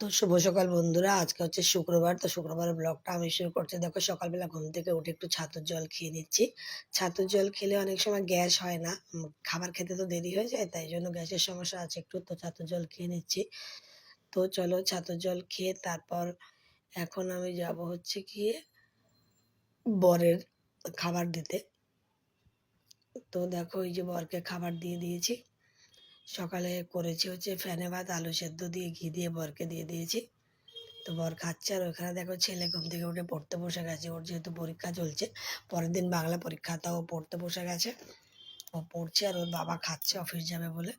তো শুভ সকাল বন্ধুরা। আজকে হচ্ছে শুক্রবার। তো শুক্রবারের ব্লগটা আমি শুরু করছি। দেখো সকালবেলা ঘুম থেকে উঠে একটু ছাতুর জল খেয়ে নিচ্ছি। ছাতুর জল খেলে অনেক সময় গ্যাস হয় না। খাবার খেতে তো দেরি হয়ে যায়, তাই জন্য গ্যাসের সমস্যা আছে একটু, তো ছাতুর জল খেয়ে নিচ্ছি। তো চলো ছাতুর জল খেয়ে তারপর এখন আমি যাব হচ্ছে গিয়ে বরের খাবার দিতে। তো দেখো এই যে বরকে খাবার দিয়ে দিয়েছি। সকালে করেছি হচ্ছে ফেনে ভাত আলু সেদ্ধ দিয়ে ঘি দিয়ে বরকে দিয়ে দিয়েছি। তো বর খাচ্ছে, আর ওখানে দেখো ছেলে ঘুম থেকে উঠে পড়তে বসে গেছে। ওর যেহেতু পরীক্ষা চলছে, পরের দিন বাংলা পরীক্ষা, তাও পড়তে বসে গেছে। ও পড়ছে আর ওর বাবা খাচ্ছে অফিস যাবে বলে।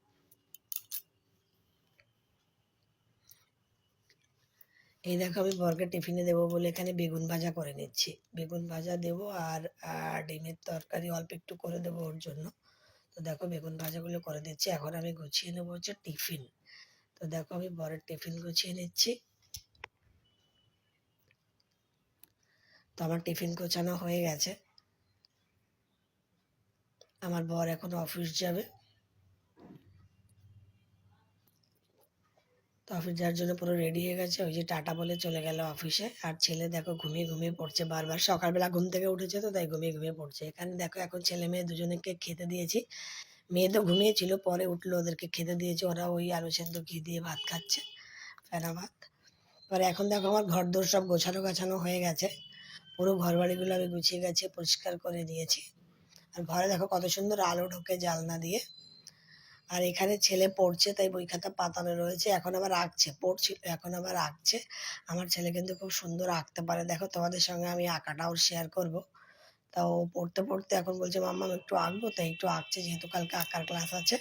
এই দেখো আমি বরকে টিফিনে দেবো বলে এখানে বেগুন ভাজা করে নিচ্ছি। বেগুন ভাজা দেবো আর ডিমের তরকারি অল্প একটু করে দেবো ওর জন্য। তো দেখো বেগুন ভাজাগুলো করে দিচ্ছি। এখন আমি গুছিয়ে নেবো হচ্ছে টিফিন। তো দেখো আমি বরের টিফিন গুছিয়ে নিচ্ছি। তো আমার টিফিন গোছানো হয়ে গেছে। আমার বর এখন অফিস যাবে। তো অফিস যাওয়ার জন্য পুরো রেডি হয়ে গেছে। ওই যে টাটা বলে চলে গেল অফিসে। আর ছেলে দেখো ঘুমিয়ে ঘুমিয়ে পড়ছে বারবার। সকালবেলা ঘুম থেকে উঠেছে তো তাই ঘুমিয়ে ঘুমিয়ে পড়ছে। এখানে দেখো এখন ছেলে মেয়ে দুজনকে খেতে দিয়েছি। মেয়ে তো ঘুমিয়েছিল, পরে উঠলো, ওদেরকে খেতে দিয়েছি। ওরা ওই আলু সেদ্ধ ঘি দিয়ে ভাত খাচ্ছে, ফেনা ভাত। পরে এখন দেখো আমার ঘর দোর সব গোছানো গাছানো হয়ে গেছে। পুরো ঘর বাড়িগুলো আমি গুছিয়ে গেছে, পরিষ্কার করে দিয়েছি। আর ঘরে দেখো কত সুন্দর আলো ঢোকে জানলা দিয়ে। আর এখানে ছেলে পড়ছে তাই বই খাতা পাতানো রয়েছে। এখন আবার আঁকছে, পড়ছিল এখন আবার আঁকছে। আমার ছেলে কিন্তু খুব সুন্দর আঁকতে পারে। দেখো তোমাদের সঙ্গে আমি আঁকাটাও শেয়ার করব। তাও পড়তে পড়তে এখন বলছে মাম্মা আমি একটু আঁকবো, তাই একটু আঁকছে, যেহেতু কালকে আঁকার ক্লাস আছে।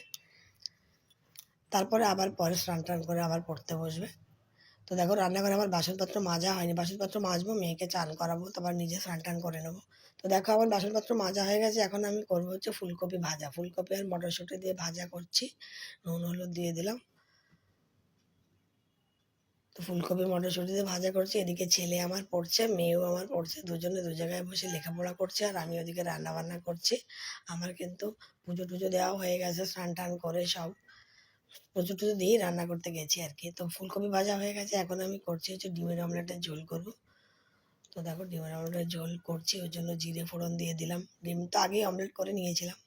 তারপরে আবার পরে স্নান টান করে আবার পড়তে বসবে। তো দেখো রান্নাঘরে আমার বাসনপত্র মাজা হয়নি, বাসনপত্র মাজবো, মেয়েকে চান করাবো, তারপর নিজে স্নান টান করে নেবো। তো দেখো আমার বাসনপত্র মাজা হয়ে গেছে। এখন আমি করবো হচ্ছে ফুলকপি ভাজা। ফুলকপি আর মটরশুঁটি দিয়ে ভাজা করছি। নুন হলুদ দিয়ে দিলাম। তো ফুলকপি মটরশুঁটি দিয়ে ভাজা করছি। এদিকে ছেলে আমার পড়ছে, মেয়েও আমার পড়ছে, দুজনে দু জায়গায় বসে লেখাপড়া করছে, আর আমি ওদিকে রান্না বান্না করছি। আমার কিন্তু পুজো টুজো দেওয়া হয়ে গেছে, স্নান টান করে সব পুজো টুজো দিয়েই রান্না করতে গেছি আর কি। তো ফুলকপি ভাজা হয়ে গেছে। এখন আমি করছি হচ্ছে ডিমের অমলেটের ঝোল করবো। তো দেখো ডিমের অমলেটের ঝোল করছি, ওর জন্য জিরে ফোড়ন দিয়ে দিলাম। ডিম তো আগেই অমলেট করে নিয়েছিলাম।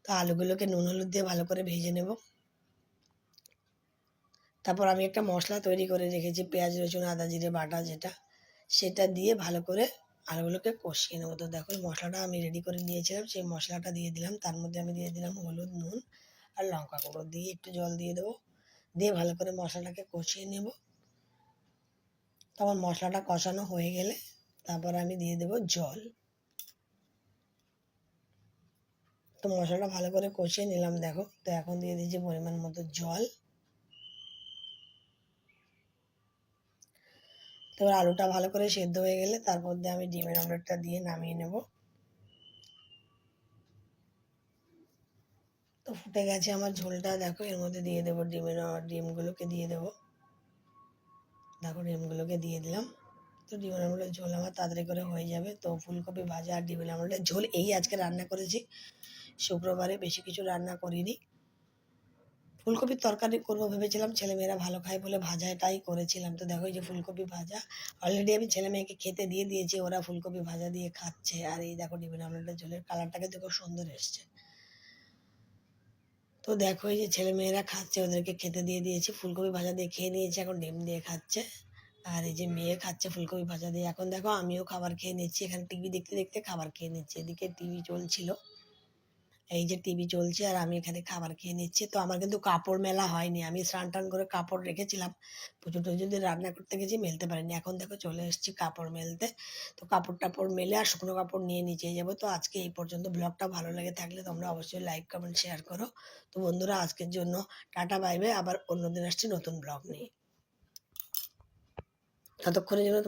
তো আলুগুলোকে নুন হলুদ দিয়ে ভালো করে ভেজে নেব। তারপর আমি একটা মশলা তৈরি করে রেখেছি, পেঁয়াজ রসুন আদা জিরে বাটা যেটা, সেটা দিয়ে ভালো করে আলুগুলোকে কষিয়ে নেবো। তো দেখো মশলাটা আমি রেডি করে নিয়েছিলাম, সেই মশলাটা দিয়ে দিলাম। তার মধ্যে আমি দিয়ে দিলাম হলুদ নুন আর লঙ্কা গুঁড়ো, দিয়ে একটু জল দিয়ে দেবো। দিয়ে ভালো করে মশলাটাকে কষিয়ে নেব। তখন মশলাটা কষানো হয়ে গেলে তারপর আমি দিয়ে দেবো জল। তো মশলাটা ভালো করে কষিয়ে নিলাম দেখো। তো এখন দিয়ে দিয়েছি পরিমাণ মতো জল। তো আলুটা ভালো করে সেদ্ধ হয়ে গেলে তারপর দিয়ে আমি ডিমের অমলেটটা দিয়ে নামিয়ে নেব। তো ফুটে গেছে আমার ঝোলটা। দেখো এর মধ্যে দিয়ে দেবো ডিমগুলোকে দিয়ে দেবো। দেখো ডিমগুলোকে দিয়ে দিলাম। তো ডিমের অমলেটের ঝোল আমার তাড়াতাড়ি করে হয়ে যাবে। তো ফুলকপি ভাজা আর ডিমের অমলেটের ঝোল এই আজকে রান্না করেছি। শুক্রবারে বেশি কিছু রান্না করিনি। ফুলকপির তরকারি করবো ভেবেছিলাম, ছেলেমেয়েরা ভালো খায় বলে ভাজাটাই করেছিলাম। তো দেখো এই যে ফুলকপি ভাজা অলরেডি আমি ছেলে মেয়েকে খেতে দিয়ে দিয়েছি, ওরা ফুলকপি ভাজা দিয়ে খাচ্ছে। আর এই দেখো ডিমের অমলেটের ঝোলের কালারটাকে দেখো সুন্দর এসছে। তো দেখো এই যে ছেলে মেয়েরা খাচ্ছে, ওদেরকে খেতে দিয়ে দিয়েছি। ফুলকপি ভাজা দিয়ে খেয়ে নিয়েছে, এখন ডিম দিয়ে খাচ্ছে। আর এই যে মেয়ে খাচ্ছে ফুলকপি ভাজা দিয়ে। এখন দেখো আমিও খাবার খেয়ে নিচ্ছি, এখানে টিভি দেখতে দেখতে খাবার খেয়ে নিচ্ছি। এদিকে টিভি চলছিল, এই যে টিভি চলছে আর আমি এখানে খাবার খেয়ে নিচ্ছি। তো আমার কিন্তু কাপড় মেলা হয়নি, আমি স্নান টান করে কাপড় রেখেছিলাম। পুজো টুজো দিয়ে রান্না করতে গেছি, মেলতে পারিনি। এখন দেখো চলে এসেছি কাপড় মেলতে। তো কাপড় টাপড় মেলে আর শুকনো কাপড় নিয়ে নিচে যাবো। তো আজকে এই পর্যন্ত। ব্লগটা ভালো লেগে থাকলে তোমরা অবশ্যই লাইক কমেন্ট শেয়ার করো। তো বন্ধুরা আজকের জন্য টাটা বাই বাই। আবার অন্যদিন আসছি নতুন ব্লগ নিয়ে। ততক্ষণের জন্য